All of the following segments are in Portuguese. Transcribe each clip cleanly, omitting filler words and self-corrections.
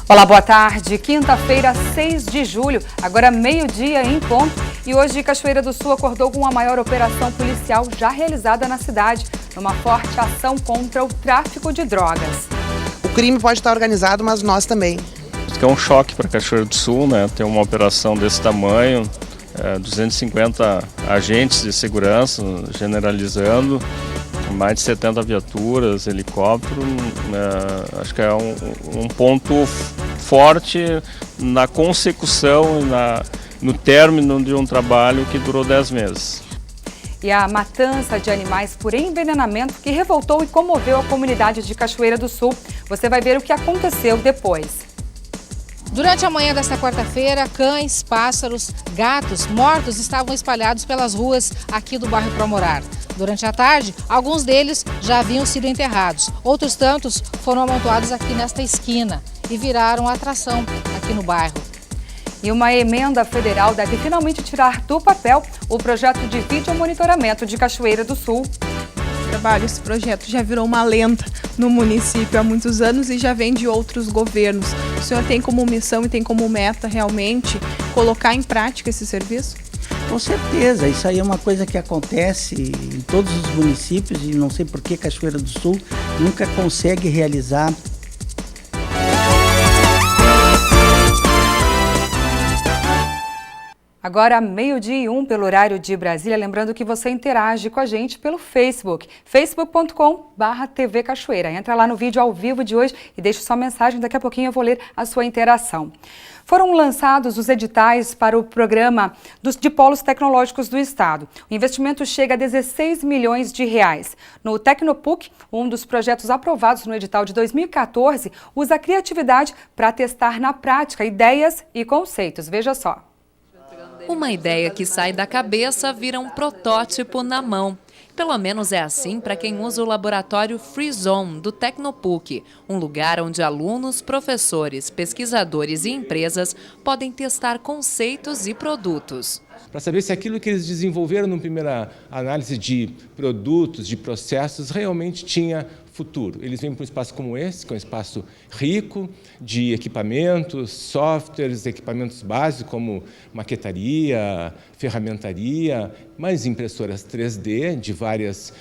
Olá, boa tarde. Quinta-feira, 6 de julho, agora meio-dia em ponto. E hoje, Cachoeira do Sul acordou com a maior operação policial já realizada na cidade, numa forte ação contra o tráfico de drogas. O crime pode estar organizado, mas nós também. É um choque para Cachoeira do Sul, né? Ter uma operação desse tamanho, 250 agentes de segurança generalizando, mais de 70 viaturas, helicóptero, acho que é um ponto forte na consecução e no término de um trabalho que durou 10 meses. E a matança de animais por envenenamento que revoltou e comoveu a comunidade de Cachoeira do Sul. Você vai ver o que aconteceu depois. Durante a manhã desta quarta-feira, cães, pássaros, gatos mortos estavam espalhados pelas ruas aqui do bairro Promorar. Durante a tarde, alguns deles já haviam sido enterrados. Outros tantos foram amontoados aqui nesta esquina e viraram atração aqui no bairro. E uma emenda federal deve finalmente tirar do papel o projeto de videomonitoramento de Cachoeira do Sul. Esse projeto já virou uma lenda no município há muitos anos e já vem de outros governos. O senhor tem como missão e tem como meta realmente colocar em prática esse serviço? Com certeza, isso aí é uma coisa que acontece em todos os municípios e não sei por que Cachoeira do Sul nunca consegue realizar. Agora, meio-dia e 1 pelo horário de Brasília. Lembrando que você interage com a gente pelo Facebook, facebook.com/TV Cachoeira. Entra lá no vídeo ao vivo de hoje e deixe sua mensagem. Daqui a pouquinho eu vou ler a sua interação. Foram lançados os editais para o programa de polos tecnológicos do Estado. O investimento chega a 16 milhões de reais. No Tecnopuc, um dos projetos aprovados no edital de 2014, usa a criatividade para testar na prática ideias e conceitos. Veja só. Uma ideia que sai da cabeça vira um protótipo na mão. Pelo menos é assim para quem usa o laboratório Free Zone do Tecnopuc, um lugar onde alunos, professores, pesquisadores e empresas podem testar conceitos e produtos. Para saber se aquilo que eles desenvolveram na primeira análise de produtos, de processos, realmente tinha futuro. Eles vêm para um espaço como esse, que é um espaço rico de equipamentos, softwares, equipamentos básicos como maquetaria, ferramentaria, mas impressoras 3D de várias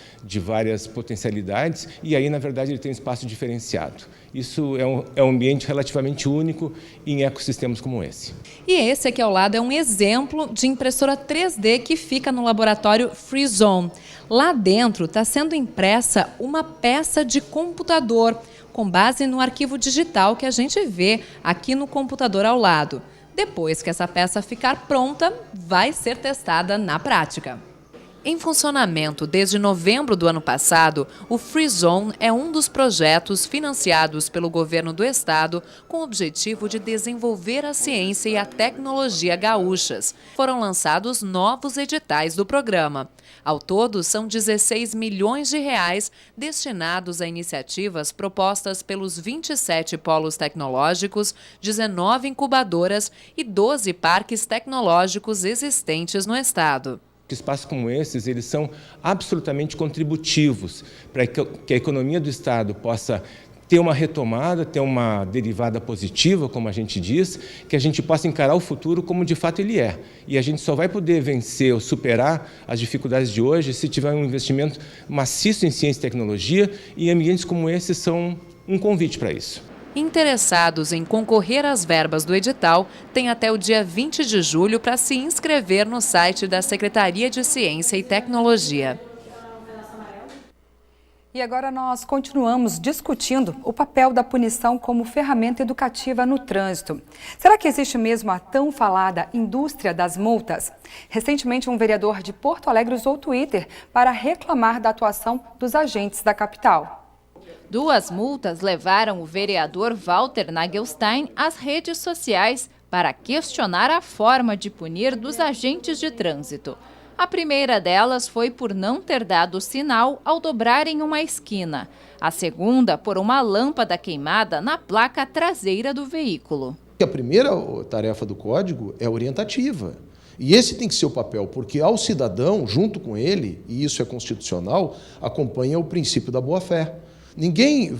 potencialidades, e aí, na verdade, ele tem um espaço diferenciado. Isso é um ambiente relativamente único em ecossistemas como esse. E esse aqui ao lado é um exemplo de impressora 3D que fica no laboratório Free Zone. Lá dentro está sendo impressa uma peça de computador, com base no arquivo digital que a gente vê aqui no computador ao lado. Depois que essa peça ficar pronta, vai ser testada na prática. Em funcionamento desde novembro do ano passado, o Free Zone é um dos projetos financiados pelo governo do estado com o objetivo de desenvolver a ciência e a tecnologia gaúchas. Foram lançados novos editais do programa. Ao todo, são 16 milhões de reais destinados a iniciativas propostas pelos 27 polos tecnológicos, 19 incubadoras e 12 parques tecnológicos existentes no estado. Espaços como esses, eles são absolutamente contributivos para que a economia do Estado possa ter uma retomada, ter uma derivada positiva, como a gente diz, que a gente possa encarar o futuro como de fato ele é. E a gente só vai poder vencer ou superar as dificuldades de hoje se tiver um investimento maciço em ciência e tecnologia, e ambientes como esses são um convite para isso. Interessados em concorrer às verbas do edital têm até o dia 20 de julho para se inscrever no site da Secretaria de Ciência e Tecnologia. E agora nós continuamos discutindo o papel da punição como ferramenta educativa no trânsito. Será que existe mesmo a tão falada indústria das multas? Recentemente, um vereador de Porto Alegre usou o Twitter para reclamar da atuação dos agentes da capital. 2 multas levaram o vereador Walter Nagelstein às redes sociais para questionar a forma de punir dos agentes de trânsito. A primeira delas foi por não ter dado sinal ao dobrar em uma esquina. A segunda por uma lâmpada queimada na placa traseira do veículo. A primeira tarefa do código é orientativa. E esse tem que ser o papel, porque ao cidadão, junto com ele, e isso é constitucional, acompanha o princípio da boa-fé. Ninguém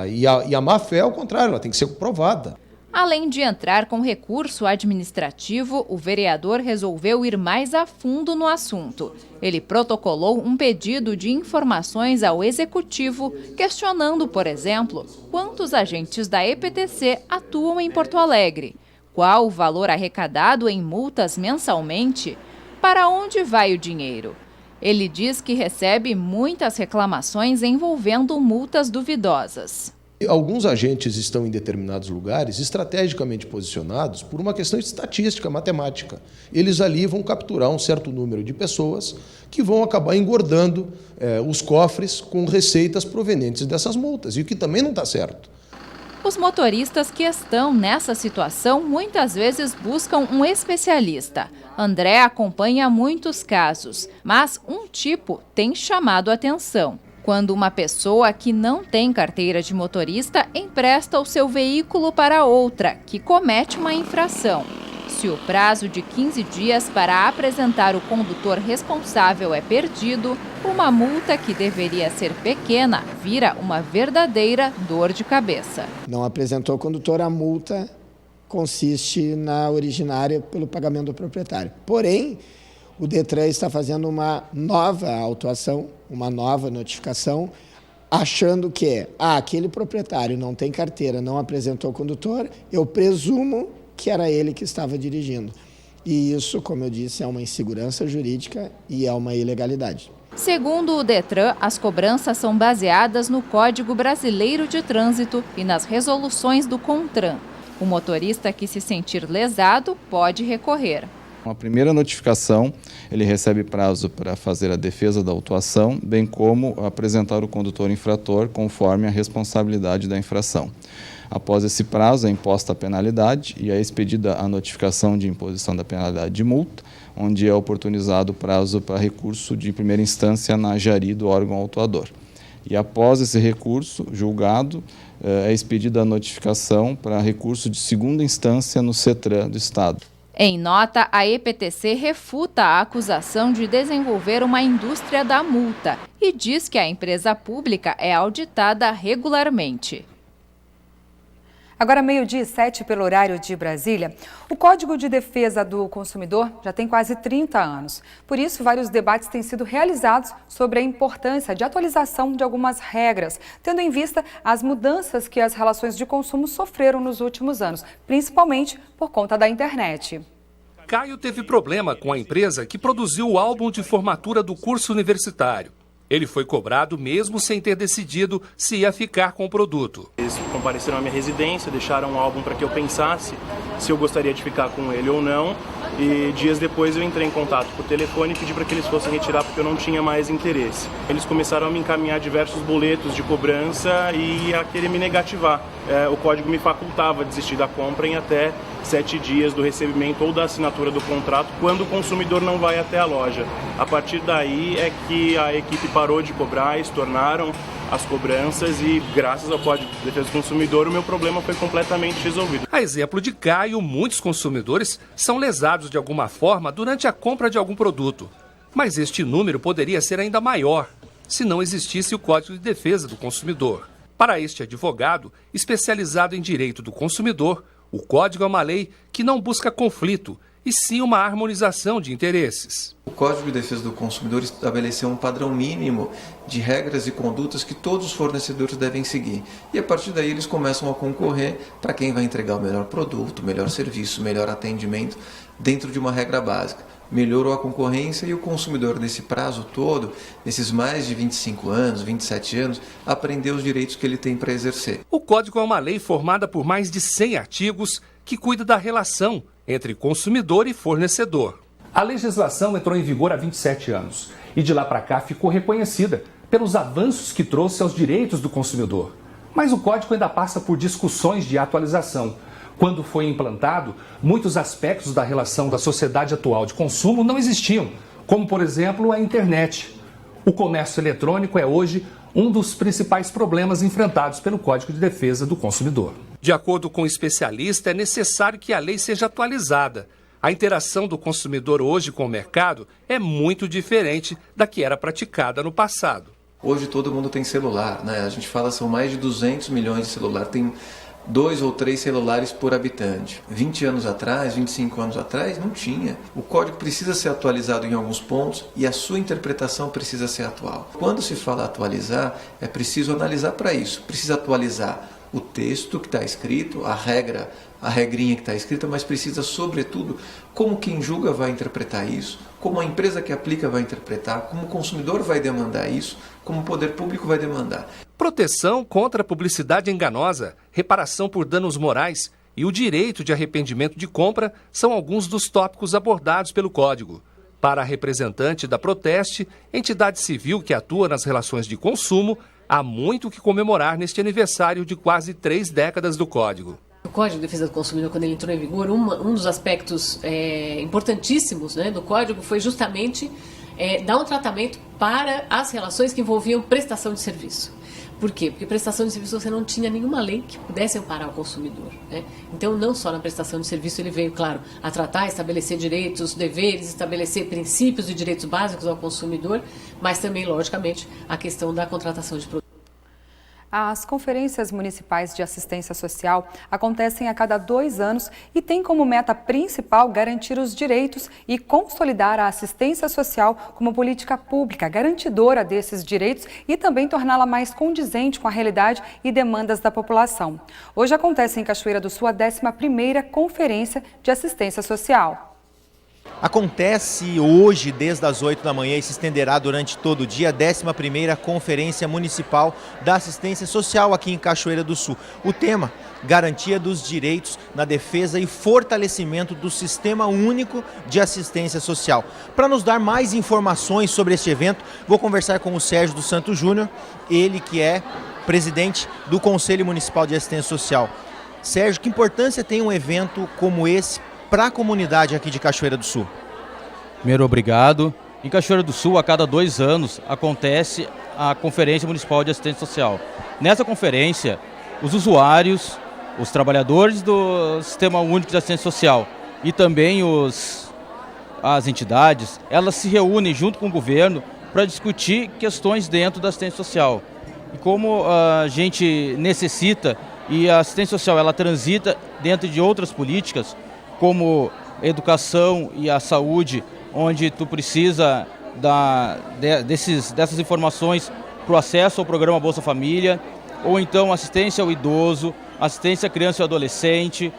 E a má-fé, ao contrário, ela tem que ser provada. Além de entrar com recurso administrativo, o vereador resolveu ir mais a fundo no assunto. Ele protocolou um pedido de informações ao Executivo, questionando, por exemplo, quantos agentes da EPTC atuam em Porto Alegre, qual o valor arrecadado em multas mensalmente, para onde vai o dinheiro. Ele diz que recebe muitas reclamações envolvendo multas duvidosas. Alguns agentes estão em determinados lugares estrategicamente posicionados por uma questão de estatística, matemática. Eles ali vão capturar um certo número de pessoas que vão acabar engordando os cofres com receitas provenientes dessas multas, e o que também não está certo. Os motoristas que estão nessa situação muitas vezes buscam um especialista. André acompanha muitos casos, mas um tipo tem chamado a atenção. Quando uma pessoa que não tem carteira de motorista empresta o seu veículo para outra, que comete uma infração. Se o prazo de 15 dias para apresentar o condutor responsável é perdido, uma multa que deveria ser pequena vira uma verdadeira dor de cabeça. Não apresentou o condutor, a multa consiste na originária pelo pagamento do proprietário. Porém, o Detran está fazendo uma nova autuação, uma nova notificação, achando que aquele proprietário não tem carteira, não apresentou o condutor, eu presumo que era ele que estava dirigindo. E isso, como eu disse, é uma insegurança jurídica e é uma ilegalidade. Segundo o Detran, as cobranças são baseadas no Código Brasileiro de Trânsito e nas resoluções do CONTRAN. O motorista que se sentir lesado pode recorrer. A primeira notificação, ele recebe prazo para fazer a defesa da autuação, bem como apresentar o condutor infrator conforme a responsabilidade da infração. Após esse prazo, é imposta a penalidade e é expedida a notificação de imposição da penalidade de multa, onde é oportunizado o prazo para recurso de primeira instância na jari do órgão autuador. E após esse recurso julgado, é expedida a notificação para recurso de segunda instância no CETRAN do Estado. Em nota, a EPTC refuta a acusação de desenvolver uma indústria da multa e diz que a empresa pública é auditada regularmente. Agora, 12:07 pelo horário de Brasília, o Código de Defesa do Consumidor já tem quase 30 anos. Por isso, vários debates têm sido realizados sobre a importância de atualização de algumas regras, tendo em vista as mudanças que as relações de consumo sofreram nos últimos anos, principalmente por conta da internet. Caio teve problema com a empresa que produziu o álbum de formatura do curso universitário. Ele foi cobrado mesmo sem ter decidido se ia ficar com o produto. Eles compareceram à minha residência, deixaram um álbum para que eu pensasse se eu gostaria de ficar com ele ou não. E dias depois eu entrei em contato por telefone e pedi para que eles fossem retirar porque eu não tinha mais interesse. Eles começaram a me encaminhar diversos boletos de cobrança e a querer me negativar. O código me facultava a desistir da compra em até 7 dias do recebimento ou da assinatura do contrato, quando o consumidor não vai até a loja. A partir daí é que a equipe parou de cobrar, estornaram as cobranças e, graças ao Código de Defesa do Consumidor, o meu problema foi completamente resolvido. A exemplo de Caio, muitos consumidores são lesados de alguma forma durante a compra de algum produto. Mas este número poderia ser ainda maior se não existisse o Código de Defesa do Consumidor. Para este advogado, especializado em direito do consumidor, o Código é uma lei que não busca conflito, e sim uma harmonização de interesses. O Código de Defesa do Consumidor estabeleceu um padrão mínimo de regras e condutas que todos os fornecedores devem seguir. E a partir daí eles começam a concorrer para quem vai entregar o melhor produto, melhor serviço, melhor atendimento dentro de uma regra básica. Melhorou a concorrência e o consumidor, nesse prazo todo, nesses mais de 25 anos, 27 anos, aprendeu os direitos que ele tem para exercer. O Código é uma lei formada por mais de 100 artigos que cuida da relação entre consumidor e fornecedor. A legislação entrou em vigor há 27 anos e de lá para cá ficou reconhecida pelos avanços que trouxe aos direitos do consumidor. Mas o Código ainda passa por discussões de atualização. Quando foi implantado, muitos aspectos da relação da sociedade atual de consumo não existiam, como, por exemplo, a internet. O comércio eletrônico é hoje um dos principais problemas enfrentados pelo Código de Defesa do Consumidor. De acordo com o especialista, é necessário que a lei seja atualizada. A interação do consumidor hoje com o mercado é muito diferente da que era praticada no passado. Hoje todo mundo tem celular, né? A gente fala são mais de 200 milhões de celulares, tem 2 ou 3 celulares por habitante. 20 anos atrás, 25 anos atrás, não tinha. O código precisa ser atualizado em alguns pontos e a sua interpretação precisa ser atual. Quando se fala atualizar, é preciso analisar para isso. Precisa atualizar o texto que está escrito, a regrinha que está escrita, mas precisa, sobretudo, como quem julga vai interpretar isso, como a empresa que aplica vai interpretar, como o consumidor vai demandar isso, como o poder público vai demandar. Proteção contra a publicidade enganosa, reparação por danos morais e o direito de arrependimento de compra são alguns dos tópicos abordados pelo Código. Para a representante da Proteste, entidade civil que atua nas relações de consumo, há muito o que comemorar neste aniversário de quase 3 décadas do Código. O Código de Defesa do Consumidor, quando ele entrou em vigor, um dos aspectos importantíssimos, né, do Código foi justamente dar um tratamento para as relações que envolviam prestação de serviço. Por quê? Porque prestação de serviço você não tinha nenhuma lei que pudesse amparar o consumidor, né? Então, não só na prestação de serviço ele veio, claro, a tratar, estabelecer direitos, deveres, estabelecer princípios e direitos básicos ao consumidor, mas também, logicamente, a questão da contratação de produtos. As conferências municipais de assistência social acontecem a cada 2 anos e têm como meta principal garantir os direitos e consolidar a assistência social como política pública garantidora desses direitos e também torná-la mais condizente com a realidade e demandas da população. Hoje acontece em Cachoeira do Sul a 11ª Conferência de Assistência Social. Acontece hoje desde as 8 da manhã e se estenderá durante todo o dia a 11ª Conferência Municipal da Assistência Social aqui em Cachoeira do Sul. O tema, garantia dos direitos na defesa e fortalecimento do Sistema Único de Assistência Social. Para nos dar mais informações sobre este evento, vou conversar com o Sérgio dos Santos Júnior, ele que é presidente do Conselho Municipal de Assistência Social. Sérgio, que importância tem um evento como esse para a comunidade aqui de Cachoeira do Sul? Primeiro, obrigado. Em Cachoeira do Sul, a cada 2 anos, acontece a Conferência Municipal de Assistência Social. Nessa conferência, os usuários, os trabalhadores do Sistema Único de Assistência Social e também as entidades, elas se reúnem junto com o governo para discutir questões dentro da assistência social. E como a gente necessita e a assistência social ela transita dentro de outras políticas, como a educação e a saúde, onde tu precisa dessas informações para o acesso ao programa Bolsa Família, ou então assistência ao idoso, assistência à criança e ao adolescente,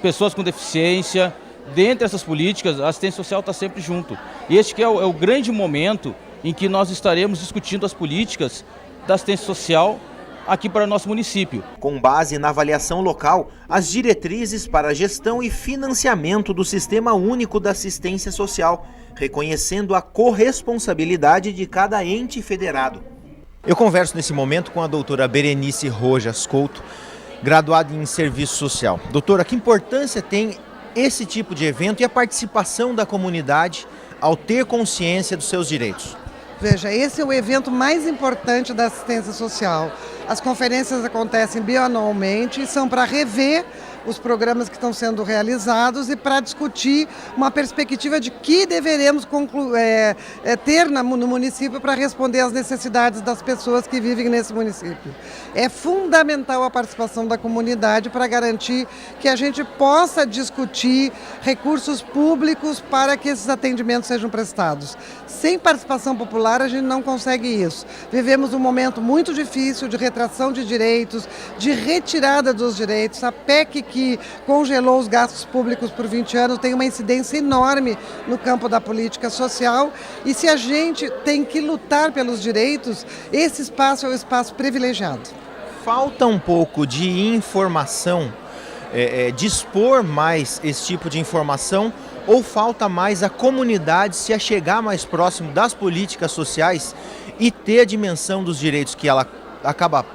pessoas com deficiência. Dentre essas políticas, a assistência social está sempre junto. E este que é o grande momento em que nós estaremos discutindo as políticas da assistência social aqui para o nosso município. Com base na avaliação local, as diretrizes para a gestão e financiamento do Sistema Único da Assistência Social, reconhecendo a corresponsabilidade de cada ente federado. Eu converso nesse momento com a doutora Berenice Rojas Couto, graduada em Serviço Social. Doutora, que importância tem esse tipo de evento e a participação da comunidade ao ter consciência dos seus direitos? Veja, esse é o evento mais importante da assistência social. As conferências acontecem bianualmente e são para rever os programas que estão sendo realizados e para discutir uma perspectiva de que deveremos ter no município para responder às necessidades das pessoas que vivem nesse município. É fundamental a participação da comunidade para garantir que a gente possa discutir recursos públicos para que esses atendimentos sejam prestados. Sem participação popular a gente não consegue isso. Vivemos um momento muito difícil de retração de direitos, de retirada dos direitos. A PEC que congelou os gastos públicos por 20 anos tem uma incidência enorme no campo da política social e se a gente tem que lutar pelos direitos, esse espaço é o espaço privilegiado. Falta um pouco de informação, dispor mais esse tipo de informação ou falta mais a comunidade se achegar mais próximo das políticas sociais e ter a dimensão dos direitos que ela acaba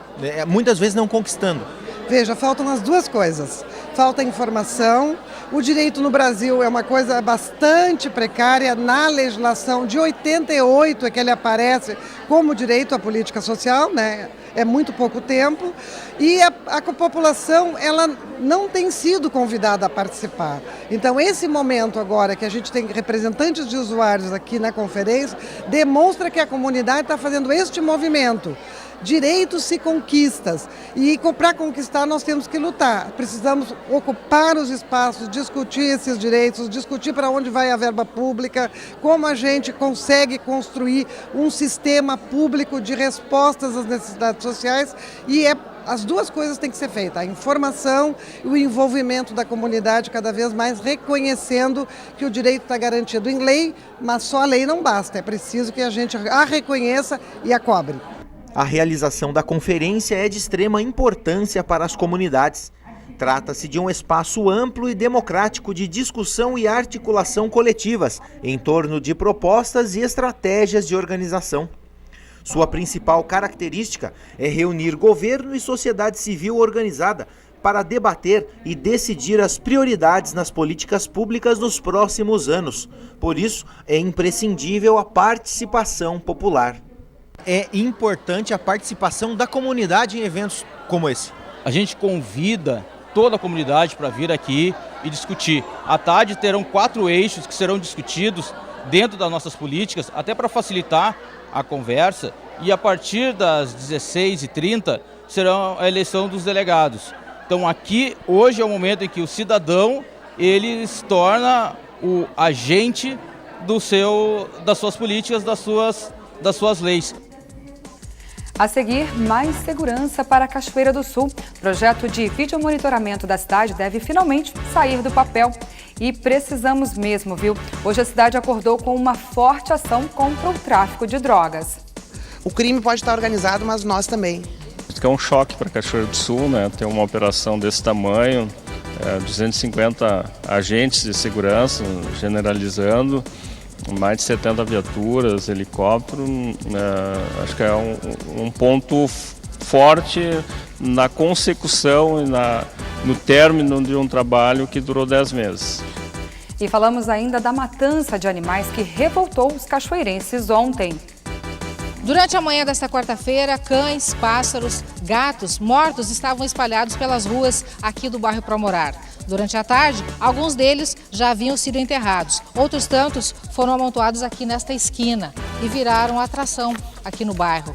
muitas vezes não conquistando? Veja, faltam as duas coisas. falta informação. O direito no Brasil é uma coisa bastante precária. Na legislação de 88 é que ele aparece como direito à política social, né? É muito pouco tempo. E a população ela não tem sido convidada a participar. Então, esse momento agora que a gente tem representantes de usuários aqui na conferência, demonstra que a comunidade está fazendo este movimento. Direitos se conquistam e para conquistar nós temos que lutar. Precisamos ocupar os espaços, discutir esses direitos, discutir para onde vai a verba pública, como a gente consegue construir um sistema público de respostas às necessidades sociais e as duas coisas têm que ser feitas, a informação e o envolvimento da comunidade cada vez mais reconhecendo que o direito está garantido em lei, mas só a lei não basta, é preciso que a gente a reconheça e a cobre. A realização da conferência é de extrema importância para as comunidades. Trata-se de um espaço amplo e democrático de discussão e articulação coletivas em torno de propostas e estratégias de organização. Sua principal característica é reunir governo e sociedade civil organizada para debater e decidir as prioridades nas políticas públicas nos próximos anos. Por isso, é imprescindível a participação popular. É importante a participação da comunidade em eventos como esse. A gente convida toda a comunidade para vir aqui e discutir. À tarde terão 4 eixos que serão discutidos dentro das nossas políticas, até para facilitar a conversa, e a partir das 16h30 será a eleição dos delegados. Então aqui, hoje é o momento em que o cidadão ele se torna o agente das suas políticas, das suas leis. A seguir, mais segurança para a Cachoeira do Sul. O projeto de videomonitoramento da cidade deve finalmente sair do papel. E precisamos mesmo, viu? Hoje a cidade acordou com uma forte ação contra o tráfico de drogas. O crime pode estar organizado, mas nós também. Isso é um choque para a Cachoeira do Sul, né? Ter uma operação desse tamanho, 250 agentes de segurança generalizando, mais de 70 viaturas, helicóptero, acho que é um ponto forte na consecução e no término de um trabalho que durou 10 meses. E falamos ainda da matança de animais que revoltou os cachoeirenses ontem. Durante a manhã desta quarta-feira, cães, pássaros, gatos mortos estavam espalhados pelas ruas aqui do bairro Promorar. Durante a tarde, alguns deles já haviam sido enterrados. Outros tantos foram amontoados aqui nesta esquina e viraram atração aqui no bairro.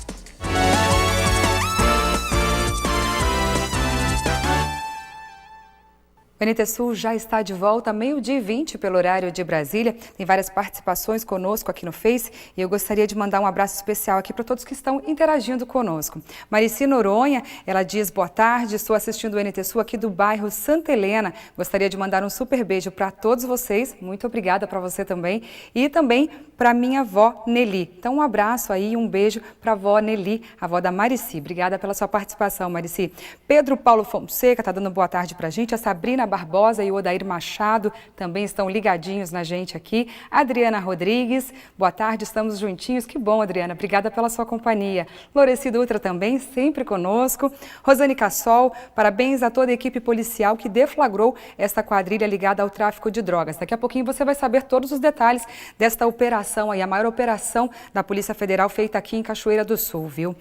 O NT Sul já está de volta, 12h20 pelo horário de Brasília. Tem várias participações conosco aqui no Face e eu gostaria de mandar um abraço especial aqui para todos que estão interagindo conosco. Marici Noronha, ela diz: boa tarde, estou assistindo o NT Sul aqui do bairro Santa Helena. Gostaria de mandar um super beijo para todos vocês, muito obrigada para você também. E também para minha avó Nelly. Então um abraço aí, um beijo para a avó Nelly, a avó da Marici. Obrigada pela sua participação, Marici. Pedro Paulo Fonseca está dando boa tarde para a gente. A Sabrina Barbosa e o Odair Machado também estão ligadinhos na gente aqui. Adriana Rodrigues, boa tarde, estamos juntinhos. Que bom, Adriana, obrigada pela sua companhia. Loreci Dutra também, sempre conosco. Rosane Cassol, parabéns a toda a equipe policial que deflagrou esta quadrilha ligada ao tráfico de drogas. Daqui a pouquinho você vai saber todos os detalhes desta operação aí, a maior operação da Polícia Federal feita aqui em Cachoeira do Sul, viu?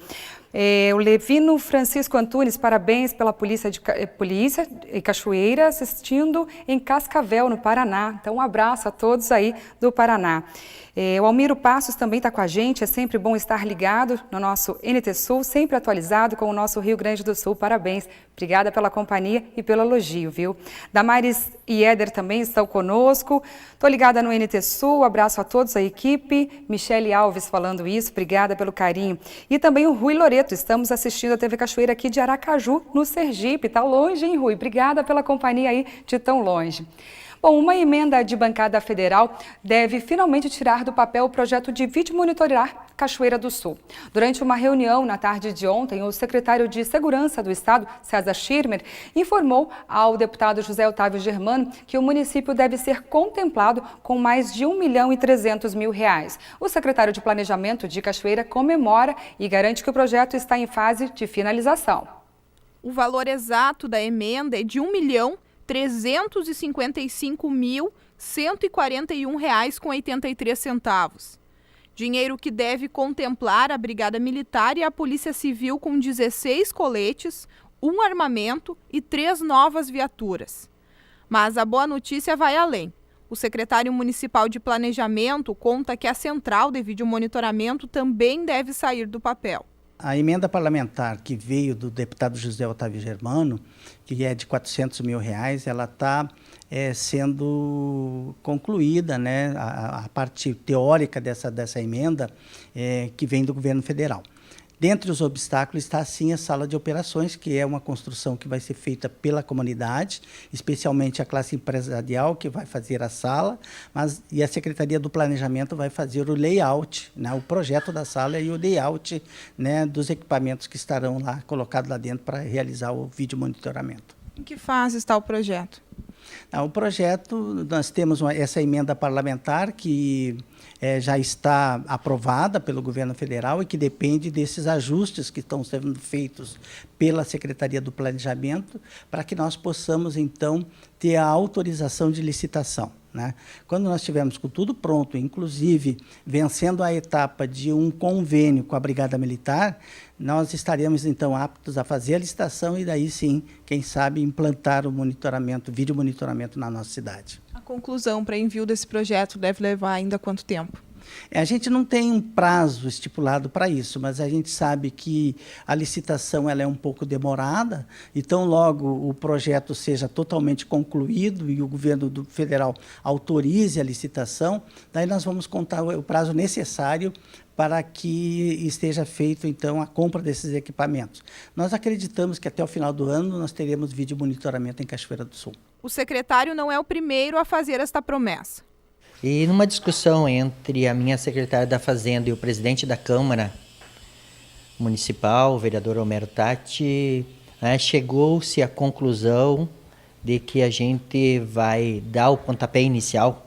O Levino Francisco Antunes, parabéns pela polícia e Cachoeira, assistindo em Cascavel, no Paraná. Então, um abraço a todos aí do Paraná. O Almiro Passos também está com a gente, é sempre bom estar ligado no nosso NT Sul, sempre atualizado com o nosso Rio Grande do Sul. Parabéns, obrigada pela companhia e pelo elogio, viu? Damares e Éder também estão conosco. Estou ligada no NT Sul, abraço a todos, a equipe. Michele Alves falando isso, obrigada pelo carinho. E também o Rui Loreto, estamos assistindo a TV Cachoeira aqui de Aracaju, no Sergipe. Está longe, hein, Rui? Obrigada pela companhia aí de tão longe. Bom, uma emenda de bancada federal deve finalmente tirar do papel o projeto de vídeo monitorar Cachoeira do Sul. Durante uma reunião na tarde de ontem, o secretário de Segurança do Estado, César Schirmer, informou ao deputado José Otávio Germano que o município deve ser contemplado com mais de R$1.300.000. O secretário de Planejamento de Cachoeira comemora e garante que o projeto está em fase de finalização. O valor exato da emenda é de R$1.300.000 R$ 355.141,83. Dinheiro que deve contemplar a Brigada Militar e a Polícia Civil com 16 coletes, 1 armamento e 3 novas viaturas. Mas a boa notícia vai além. O secretário municipal de Planejamento conta que a central de videomonitoramento também deve sair do papel. A emenda parlamentar que veio do deputado José Otávio Germano, que é de R$400 mil, ela está sendo concluída, né? A parte teórica dessa emenda que vem do governo federal. Dentre os obstáculos está, sim, a sala de operações, que é uma construção que vai ser feita pela comunidade, especialmente a classe empresarial, que vai fazer a sala, e a Secretaria do Planejamento vai fazer o layout, né, o projeto da sala e o layout, né, dos equipamentos que estarão lá, colocados lá dentro para realizar o vídeo monitoramento. Em que fase está o projeto? O projeto, nós temos essa emenda parlamentar que já está aprovada pelo governo federal e que depende desses ajustes que estão sendo feitos pela Secretaria do Planejamento para que nós possamos, então, ter a autorização de licitação, né? Quando nós tivermos com tudo pronto, inclusive vencendo a etapa de um convênio com a Brigada Militar, nós estaremos, então, aptos a fazer a licitação e daí, sim, quem sabe, implantar o monitoramento, vídeo monitoramento na nossa cidade. A conclusão para envio desse projeto deve levar ainda quanto tempo? A gente não tem um prazo estipulado para isso, mas a gente sabe que a licitação ela é um pouco demorada, então logo o projeto seja totalmente concluído e o governo federal autorize a licitação, daí nós vamos contar o prazo necessário para que esteja feito, então, a compra desses equipamentos. Nós acreditamos que até o final do ano nós teremos vídeo monitoramento em Cachoeira do Sul. O secretário não é o primeiro a fazer esta promessa. E numa discussão entre a minha secretária da Fazenda e o presidente da Câmara Municipal, o vereador Homero Tatti, chegou-se à conclusão de que a gente vai dar o pontapé inicial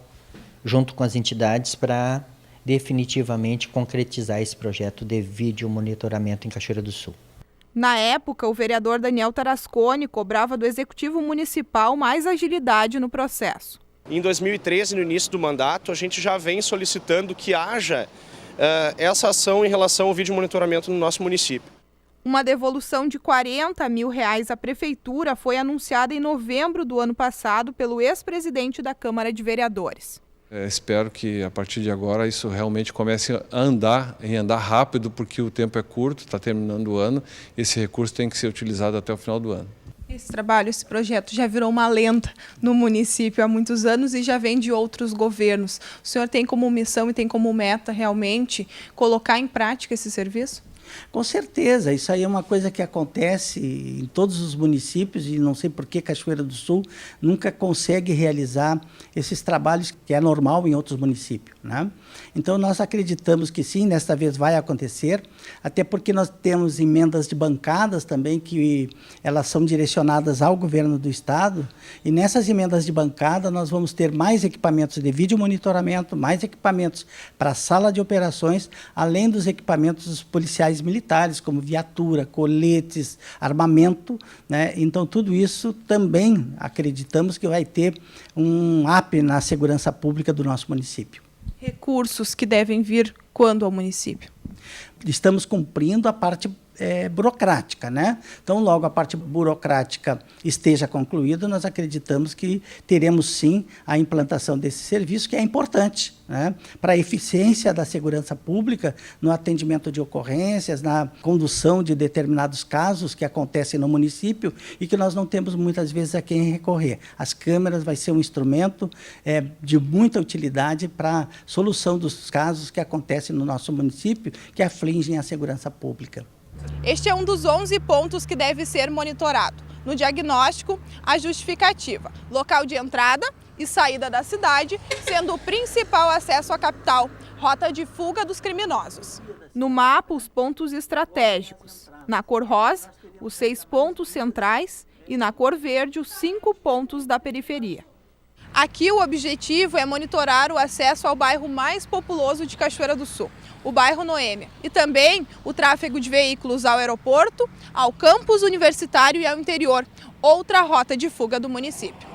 junto com as entidades para definitivamente concretizar esse projeto de vídeo monitoramento em Cachoeira do Sul. Na época, o vereador Daniel Tarasconi cobrava do Executivo Municipal mais agilidade no processo. Em 2013, no início do mandato, a gente já vem solicitando que haja essa ação em relação ao vídeo monitoramento no nosso município. Uma devolução de R$40 mil à Prefeitura foi anunciada em novembro do ano passado pelo ex-presidente da Câmara de Vereadores. Espero que a partir de agora isso realmente comece a andar rápido, porque o tempo é curto, está terminando o ano, esse recurso tem que ser utilizado até o final do ano. Esse trabalho, esse projeto já virou uma lenda no município há muitos anos e já vem de outros governos. O senhor tem como missão e tem como meta realmente colocar em prática esse serviço? Com certeza, isso aí é uma coisa que acontece em todos os municípios e não sei por que Cachoeira do Sul nunca consegue realizar esses trabalhos que é normal em outros municípios, né? Então nós acreditamos que sim, desta vez vai acontecer, até porque nós temos emendas de bancadas também que elas são direcionadas ao governo do estado e nessas emendas de bancada nós vamos ter mais equipamentos de vídeo monitoramento, mais equipamentos para a sala de operações, além dos equipamentos policiais militares, como viatura, coletes, armamento, né? Então tudo isso também acreditamos que vai ter um up na segurança pública do nosso município. Recursos que devem vir quando ao município? Estamos cumprindo a parte burocrática, né? Então, logo a parte burocrática esteja concluída, nós acreditamos que teremos sim a implantação desse serviço, que é importante, né? Para a eficiência da segurança pública no atendimento de ocorrências, na condução de determinados casos que acontecem no município e que nós não temos muitas vezes a quem recorrer. As câmeras vai ser um instrumento de muita utilidade para a solução dos casos que acontecem no nosso município, que afligem a segurança pública. Este é um dos 11 pontos que deve ser monitorado. No diagnóstico, a justificativa, local de entrada e saída da cidade, sendo o principal acesso à capital, rota de fuga dos criminosos. No mapa, os pontos estratégicos. Na cor rosa, os 6 pontos centrais e na cor verde, os 5 pontos da periferia. Aqui o objetivo é monitorar o acesso ao bairro mais populoso de Cachoeira do Sul, o bairro Noêmia, e também o tráfego de veículos ao aeroporto, ao campus universitário e ao interior, outra rota de fuga do município.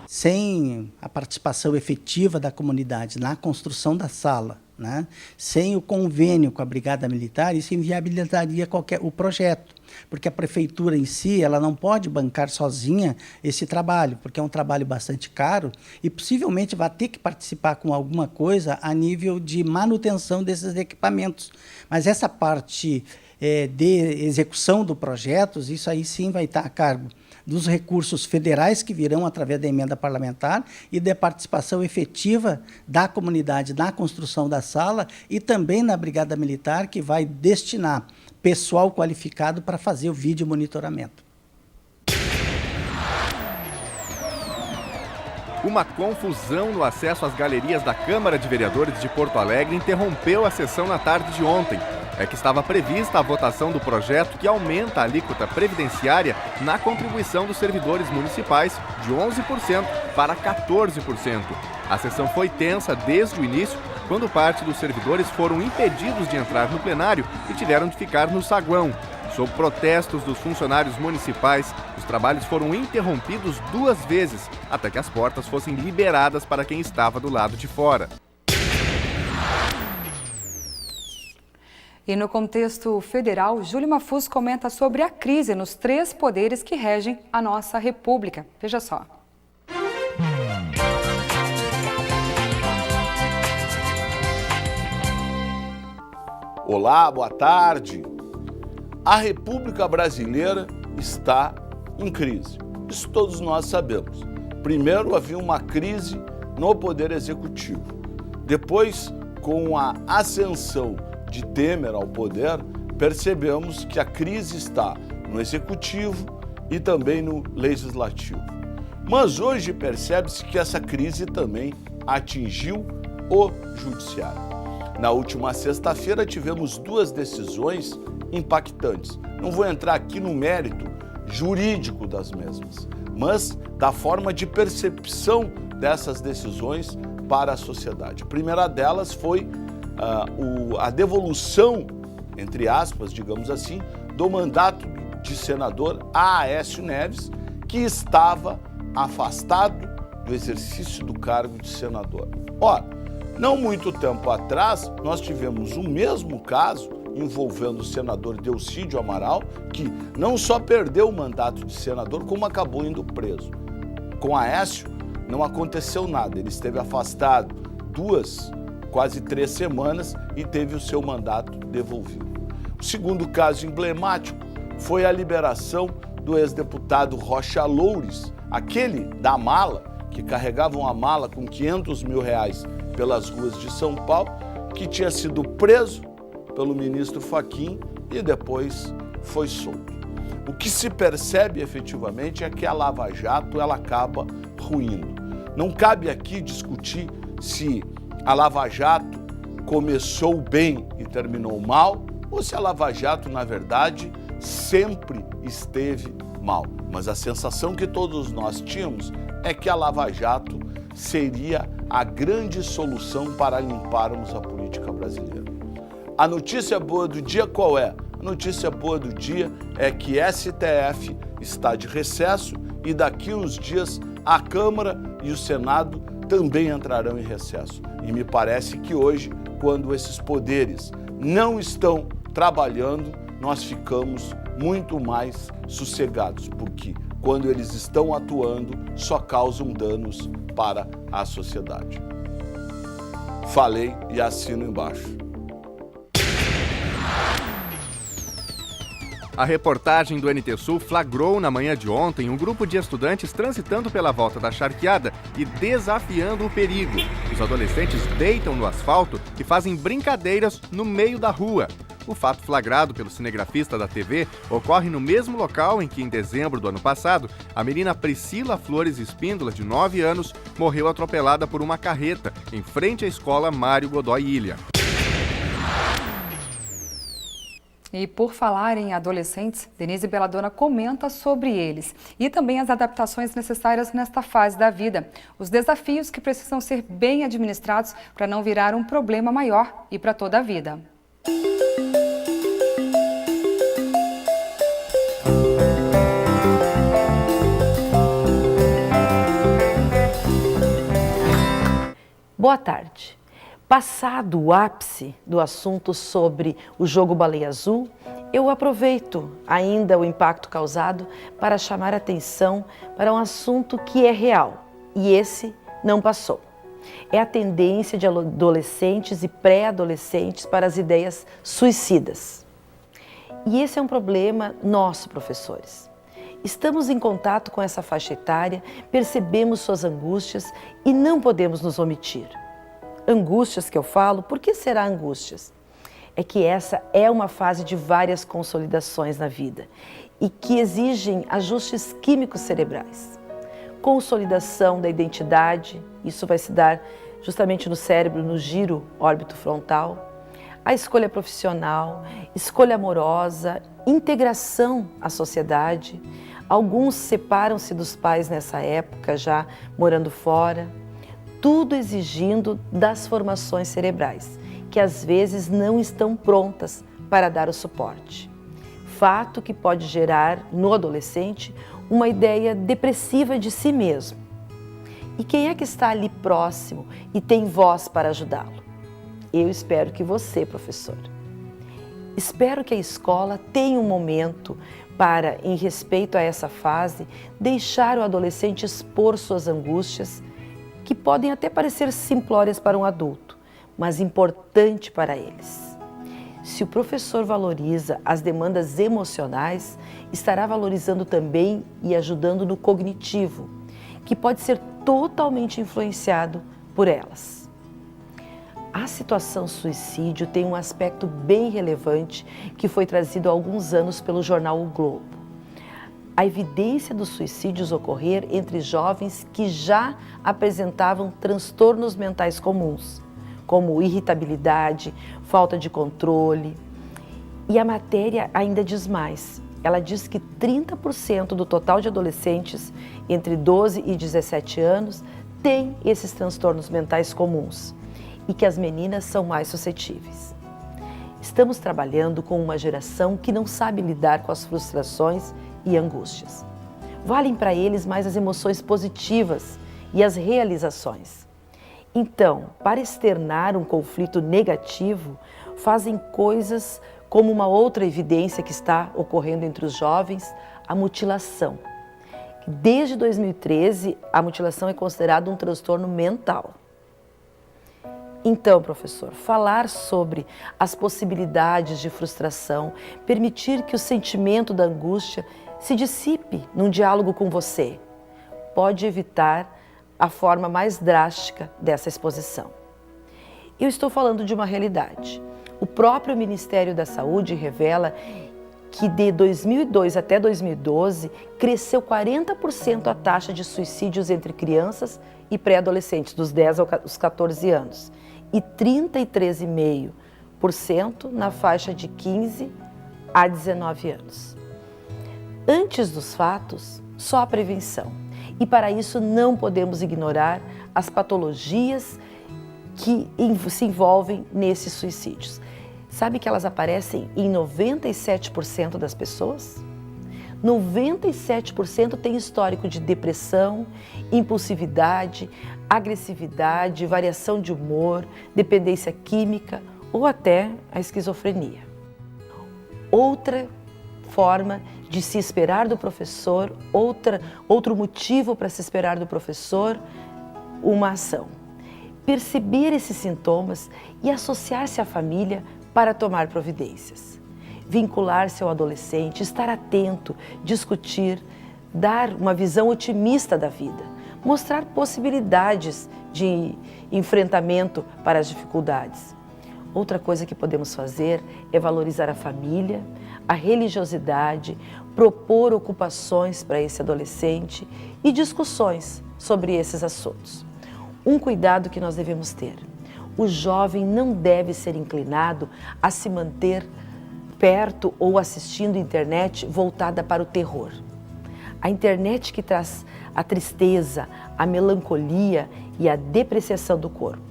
Sem a participação efetiva da comunidade na construção da sala, né, sem o convênio com a Brigada Militar, isso inviabilizaria o projeto, porque a prefeitura em si ela não pode bancar sozinha esse trabalho, porque é um trabalho bastante caro e possivelmente vai ter que participar com alguma coisa a nível de manutenção desses equipamentos. Mas essa parte de execução do projeto, isso aí sim vai estar a cargo dos recursos federais que virão através da emenda parlamentar e da participação efetiva da comunidade na construção da sala e também na Brigada Militar, que vai destinar pessoal qualificado para fazer o vídeo monitoramento. Uma confusão no acesso às galerias da Câmara de Vereadores de Porto Alegre interrompeu a sessão na tarde de ontem. É que estava prevista a votação do projeto que aumenta a alíquota previdenciária na contribuição dos servidores municipais de 11% para 14%. A sessão foi tensa desde o início, quando parte dos servidores foram impedidos de entrar no plenário e tiveram de ficar no saguão. Sob protestos dos funcionários municipais, os trabalhos foram interrompidos 2 vezes, até que as portas fossem liberadas para quem estava do lado de fora. E no contexto federal, Júlio Mafuz comenta sobre a crise nos 3 poderes que regem a nossa República. Veja só. Olá, boa tarde. A República Brasileira está em crise. Isso todos nós sabemos. Primeiro havia uma crise no Poder Executivo. Depois, com a ascensão de Temer ao poder, percebemos que a crise está no Executivo e também no Legislativo. Mas hoje percebe-se que essa crise também atingiu o Judiciário. Na última sexta-feira tivemos 2 decisões impactantes. Não vou entrar aqui no mérito jurídico das mesmas, mas da forma de percepção dessas decisões para a sociedade. A primeira delas foi a devolução, entre aspas, digamos assim, do mandato de senador Aécio Neves, que estava afastado do exercício do cargo de senador. Ora, não muito tempo atrás, nós tivemos o mesmo caso envolvendo o senador Delcídio Amaral, que não só perdeu o mandato de senador, como acabou indo preso. Com Aécio, não aconteceu nada, ele esteve afastado 2, quase 3 semanas e teve o seu mandato devolvido. O segundo caso emblemático foi a liberação do ex-deputado Rocha Loures, aquele da mala, que carregava uma mala com R$500 mil pelas ruas de São Paulo, que tinha sido preso pelo ministro Fachin e depois foi solto. O que se percebe efetivamente é que a Lava Jato ela acaba ruindo. Não cabe aqui discutir se a Lava Jato começou bem e terminou mal, ou se a Lava Jato, na verdade, sempre esteve mal. Mas a sensação que todos nós tínhamos é que a Lava Jato seria a grande solução para limparmos a política brasileira. A notícia boa do dia qual é? A notícia boa do dia é que STF está de recesso e daqui uns dias a Câmara e o Senado também entrarão em recesso. E me parece que hoje, quando esses poderes não estão trabalhando, nós ficamos muito mais sossegados, porque quando eles estão atuando, só causam danos para a sociedade. Falei e assino embaixo. A reportagem do NT Sul flagrou na manhã de ontem um grupo de estudantes transitando pela volta da charqueada e desafiando o perigo. Os adolescentes deitam no asfalto e fazem brincadeiras no meio da rua. O fato flagrado pelo cinegrafista da TV ocorre no mesmo local em que, em dezembro do ano passado, a menina Priscila Flores Espíndola, de 9 anos, morreu atropelada por uma carreta em frente à escola Mário Godoy Ilha. E por falar em adolescentes, Denise Belladonna comenta sobre eles e também as adaptações necessárias nesta fase da vida, os desafios que precisam ser bem administrados para não virar um problema maior e para toda a vida. Boa tarde. Passado o ápice do assunto sobre o jogo Baleia Azul, eu aproveito ainda o impacto causado para chamar a atenção para um assunto que é real, e esse não passou. É a tendência de adolescentes e pré-adolescentes para as ideias suicidas. E esse é um problema nosso, professores. Estamos em contato com essa faixa etária, percebemos suas angústias e não podemos nos omitir. Angústias que eu falo, por que será angústias? É que essa é uma fase de várias consolidações na vida e que exigem ajustes químicos cerebrais. Consolidação da identidade, isso vai se dar justamente no cérebro, no giro órbito-frontal, a escolha profissional, escolha amorosa, integração à sociedade. Alguns separam-se dos pais nessa época, já morando fora. Tudo exigindo das formações cerebrais, que às vezes não estão prontas para dar o suporte. Fato que pode gerar no adolescente uma ideia depressiva de si mesmo. E quem é que está ali próximo e tem voz para ajudá-lo? Eu espero que você, professor. Espero que a escola tenha um momento para, em respeito a essa fase, deixar o adolescente expor suas angústias, que podem até parecer simplórias para um adulto, mas importante para eles. Se o professor valoriza as demandas emocionais, estará valorizando também e ajudando no cognitivo, que pode ser totalmente influenciado por elas. A situação suicídio tem um aspecto bem relevante que foi trazido há alguns anos pelo jornal O Globo. A evidência dos suicídios ocorrer entre jovens que já apresentavam transtornos mentais comuns, como irritabilidade, falta de controle. E a matéria ainda diz mais. Ela diz que 30% do total de adolescentes entre 12 e 17 anos têm esses transtornos mentais comuns e que as meninas são mais suscetíveis. Estamos trabalhando com uma geração que não sabe lidar com as frustrações e angústias. Valem para eles mais as emoções positivas e as realizações. Então, para externar um conflito negativo, fazem coisas como uma outra evidência que está ocorrendo entre os jovens, a mutilação. Desde 2013, a mutilação é considerada um transtorno mental. Então, professor, falar sobre as possibilidades de frustração, permitir que o sentimento da angústia se dissipe num diálogo com você, pode evitar a forma mais drástica dessa exposição. Eu estou falando de uma realidade. O próprio Ministério da Saúde revela que de 2002 até 2012 cresceu 40% a taxa de suicídios entre crianças e pré-adolescentes, dos 10 aos 14 anos, e 33,5% na faixa de 15 a 19 anos. Antes dos fatos, só a prevenção. E para isso não podemos ignorar as patologias que se envolvem nesses suicídios. Sabe que elas aparecem em 97% das pessoas? 97% tem histórico de depressão, impulsividade, agressividade, variação de humor, dependência química ou até a esquizofrenia. Outra forma de se esperar do professor, outro motivo para se esperar do professor, uma ação. Perceber esses sintomas e associar-se à família para tomar providências. Vincular-se ao adolescente, estar atento, discutir, dar uma visão otimista da vida, mostrar possibilidades de enfrentamento para as dificuldades. Outra coisa que podemos fazer é valorizar a família, a religiosidade, propor ocupações para esse adolescente e discussões sobre esses assuntos. Um cuidado que nós devemos ter. O jovem não deve ser inclinado a se manter perto ou assistindo internet voltada para o terror. A internet que traz a tristeza, a melancolia e a depreciação do corpo.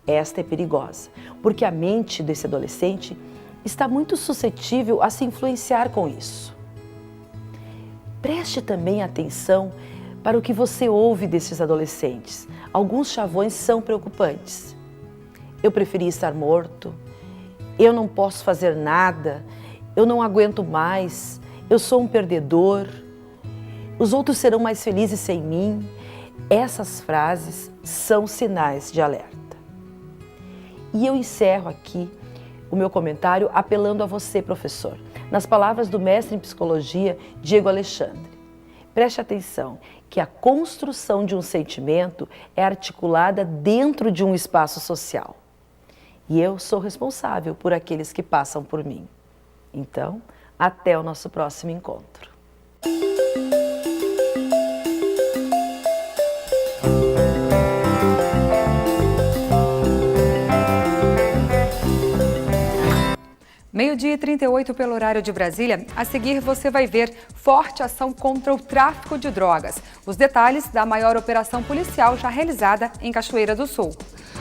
Esta é perigosa, porque a mente desse adolescente está muito suscetível a se influenciar com isso. Preste também atenção para o que você ouve desses adolescentes. Alguns chavões são preocupantes. Eu preferi estar morto, eu não posso fazer nada, eu não aguento mais, eu sou um perdedor, os outros serão mais felizes sem mim. Essas frases são sinais de alerta. E eu encerro aqui o meu comentário apelando a você, professor, nas palavras do mestre em psicologia, Diego Alexandre. Preste atenção que a construção de um sentimento é articulada dentro de um espaço social. E eu sou responsável por aqueles que passam por mim. Então, até o nosso próximo encontro. Meio-dia e 38 pelo horário de Brasília. A seguir você vai ver forte ação contra o tráfico de drogas. Os detalhes da maior operação policial já realizada em Cachoeira do Sul.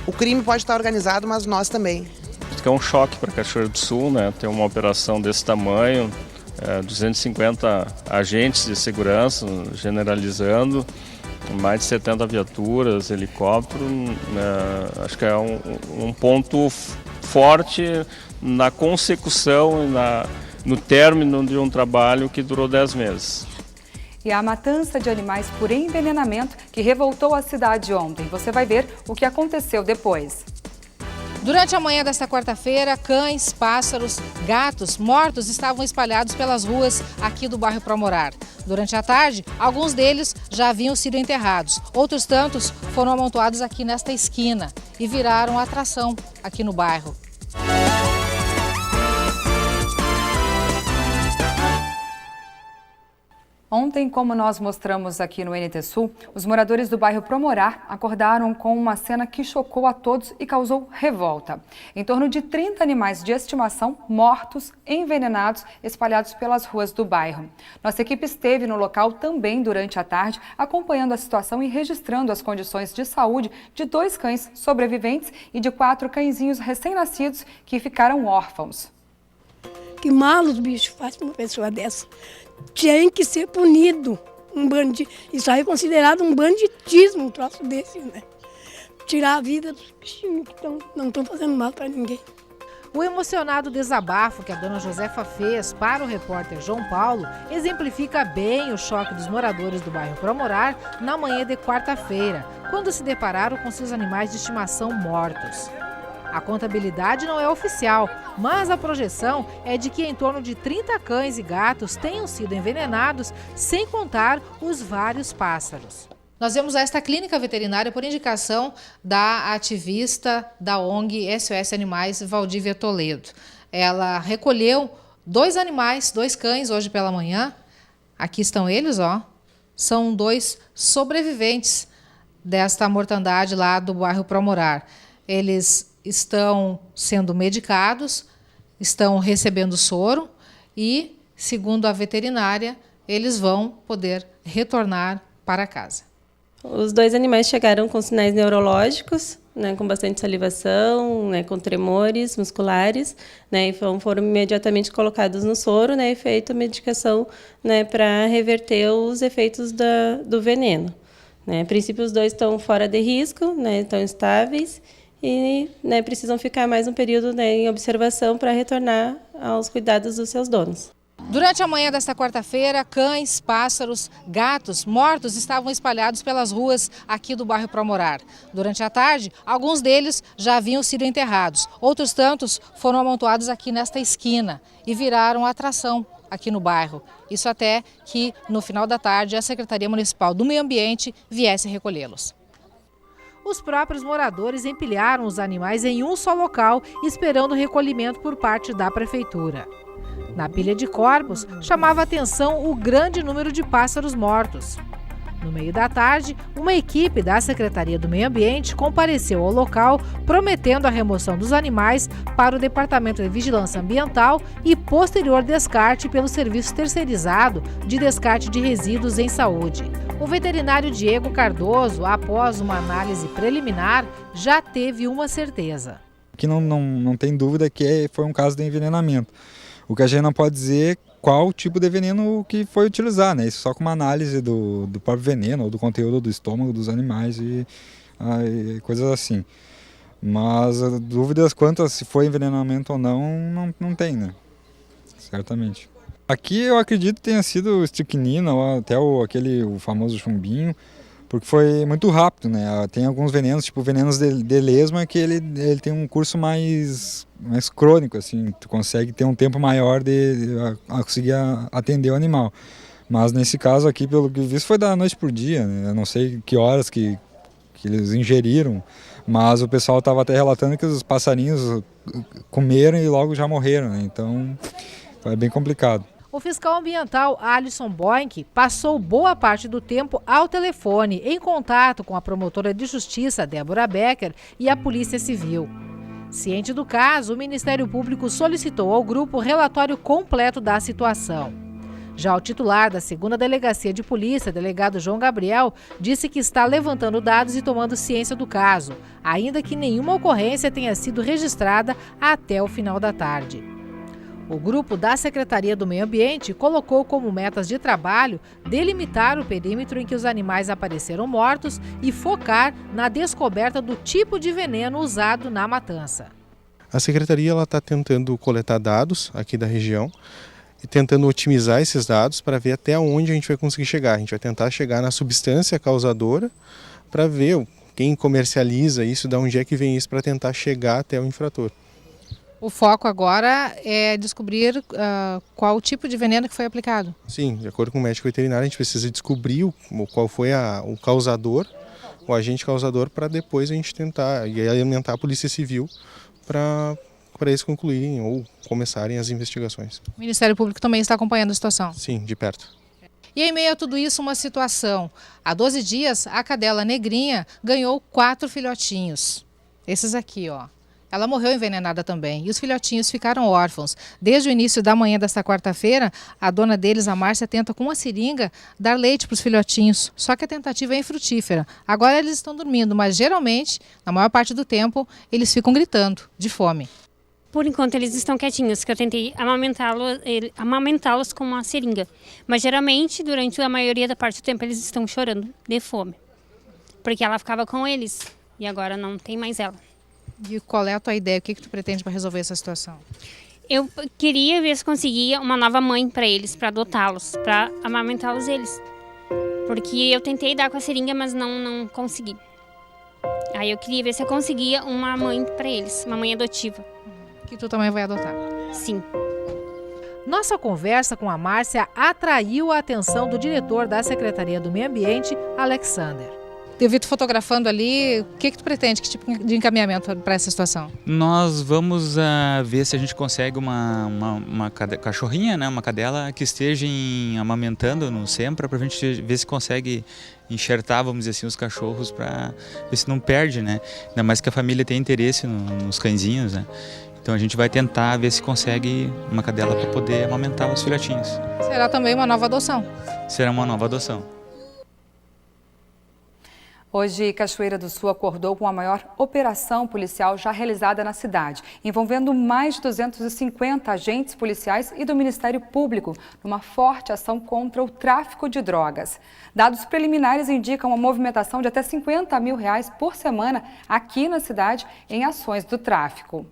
O crime pode estar organizado, mas nós também. Isso é um choque para Cachoeira do Sul, né? Ter uma operação desse tamanho, 250 agentes de segurança generalizando, mais de 70 viaturas, helicóptero, acho que é um ponto forte na consecução e no término de um trabalho que durou 10 meses. E a matança de animais por envenenamento que revoltou a cidade ontem. Você vai ver o que aconteceu depois. Durante a manhã desta quarta-feira, cães, pássaros, gatos mortos estavam espalhados pelas ruas aqui do bairro Promorar. Durante a tarde, alguns deles já haviam sido enterrados. Outros tantos foram amontoados aqui nesta esquina e viraram atração aqui no bairro. Ontem, como nós mostramos aqui no NT Sul, os moradores do bairro Promorar acordaram com uma cena que chocou a todos e causou revolta. Em torno de 30 animais de estimação mortos, envenenados, espalhados pelas ruas do bairro. Nossa equipe esteve no local também durante a tarde, acompanhando a situação e registrando as condições de saúde de 2 cães sobreviventes e de 4 cãezinhos recém-nascidos que ficaram órfãos. Que mal os bichos fazem uma pessoa dessa. Tem que ser punido. Isso aí é considerado um banditismo, um troço desse, né? Tirar a vida dos bichinhos que não estão fazendo mal para ninguém. O emocionado desabafo que a dona Josefa fez para o repórter João Paulo exemplifica bem o choque dos moradores do bairro Promorar na manhã de quarta-feira, quando se depararam com seus animais de estimação mortos. A contabilidade não é oficial, mas a projeção é de que em torno de 30 cães e gatos tenham sido envenenados, sem contar os vários pássaros. Nós vemos esta clínica veterinária por indicação da ativista da ONG SOS Animais, Valdívia Toledo. Ela recolheu 2 animais, 2 cães hoje pela manhã. Aqui estão eles, ó. São 2 sobreviventes desta mortandade lá do bairro Promorar. Eles estão sendo medicados, estão recebendo soro e, segundo a veterinária, eles vão poder retornar para casa. Os 2 animais chegaram com sinais neurológicos, né, com bastante salivação, né, com tremores musculares, né, e foram imediatamente colocados no soro, né, e feita a medicação, né, para reverter os efeitos do veneno. Né. A princípio, os 2 estão fora de risco, né, estão estáveis, e, né, precisam ficar mais um período, né, em observação para retornar aos cuidados dos seus donos. Durante a manhã desta quarta-feira, cães, pássaros, gatos mortos estavam espalhados pelas ruas aqui do bairro Promorar. Durante a tarde, alguns deles já haviam sido enterrados. Outros tantos foram amontoados aqui nesta esquina e viraram atração aqui no bairro. Isso até que, no final da tarde, a Secretaria Municipal do Meio Ambiente viesse recolhê-los. Os próprios moradores empilharam os animais em um só local, esperando o recolhimento por parte da prefeitura. Na pilha de corpos, chamava a atenção o grande número de pássaros mortos. No meio da tarde, uma equipe da Secretaria do Meio Ambiente compareceu ao local, prometendo a remoção dos animais para o Departamento de Vigilância Ambiental e posterior descarte pelo Serviço Terceirizado de Descarte de Resíduos em Saúde. O veterinário Diego Cardoso, após uma análise preliminar, já teve uma certeza. Aqui não tem dúvida que foi um caso de envenenamento. O que a gente não pode dizer qual tipo de veneno que foi utilizado, né? Isso só com uma análise do próprio veneno ou do conteúdo do estômago dos animais e coisas assim. Mas dúvidas quanto a se foi envenenamento ou não tem, né? Certamente. Aqui eu acredito que tenha sido estricnina ou até o famoso chumbinho, porque foi muito rápido, né? Tem alguns venenos, tipo venenos de lesma, que ele tem um curso mais crônico, assim, tu consegue ter um tempo maior de conseguir atender o animal. Mas nesse caso aqui, pelo que eu vi, foi da noite por dia, né? Eu não sei que horas que eles ingeriram, mas o pessoal estava até relatando que os passarinhos comeram e logo já morreram, né? Então foi bem complicado. O fiscal ambiental Alisson Boink passou boa parte do tempo ao telefone, em contato com a promotora de justiça, Débora Becker, e a Polícia Civil. Ciente do caso, o Ministério Público solicitou ao grupo relatório completo da situação. Já o titular da 2ª Delegacia de Polícia, delegado João Gabriel, disse que está levantando dados e tomando ciência do caso, ainda que nenhuma ocorrência tenha sido registrada até o final da tarde. O grupo da Secretaria do Meio Ambiente colocou como metas de trabalho delimitar o perímetro em que os animais apareceram mortos e focar na descoberta do tipo de veneno usado na matança. A Secretaria está tentando coletar dados aqui da região e tentando otimizar esses dados para ver até onde a gente vai conseguir chegar. A gente vai tentar chegar na substância causadora para ver quem comercializa isso, de onde é que vem isso, para tentar chegar até o infrator. O foco agora é descobrir qual o tipo de veneno que foi aplicado. Sim, de acordo com o médico veterinário, a gente precisa descobrir qual foi o causador, o agente causador, para depois a gente tentar alimentar a Polícia Civil para eles concluírem ou começarem as investigações. O Ministério Público também está acompanhando a situação? Sim, de perto. E em meio a tudo isso, uma situação. Há 12 dias, a cadela negrinha ganhou 4 filhotinhos. Esses aqui, ó. Ela morreu envenenada também e os filhotinhos ficaram órfãos. Desde o início da manhã desta quarta-feira, a dona deles, a Márcia, tenta com uma seringa dar leite para os filhotinhos. Só que a tentativa é infrutífera. Agora eles estão dormindo, mas geralmente, na maior parte do tempo, eles ficam gritando de fome. Por enquanto eles estão quietinhos, que eu tentei amamentá-los com uma seringa. Mas geralmente, durante a maioria da parte do tempo, eles estão chorando de fome. Porque ela ficava com eles e agora não tem mais ela. E qual é a tua ideia? O que tu pretende para resolver essa situação? Eu queria ver se conseguia uma nova mãe para eles, para adotá-los, para amamentá-los eles. Porque eu tentei dar com a seringa, mas não consegui. Aí eu queria ver se eu conseguia uma mãe para eles, uma mãe adotiva. Que tu também vai adotar? Sim. Nossa conversa com a Márcia atraiu a atenção do diretor da Secretaria do Meio Ambiente, Alexander. Eu vi tu fotografando ali, o que tu pretende, que tipo de encaminhamento para essa situação? Nós vamos ver se a gente consegue uma cachorrinha, né, uma cadela que esteja amamentando no SEMPRA, para a gente ver se consegue enxertar, vamos dizer assim, os cachorros para ver se não perde, né? Ainda mais que a família tem interesse nos cãezinhos, né? Então a gente vai tentar ver se consegue uma cadela para poder amamentar os filhotinhos. Será também uma nova adoção? Será uma nova adoção. Hoje, Cachoeira do Sul acordou com a maior operação policial já realizada na cidade, envolvendo mais de 250 agentes policiais e do Ministério Público, numa forte ação contra o tráfico de drogas. Dados preliminares indicam uma movimentação de até R$50 mil por semana aqui na cidade em ações do tráfico.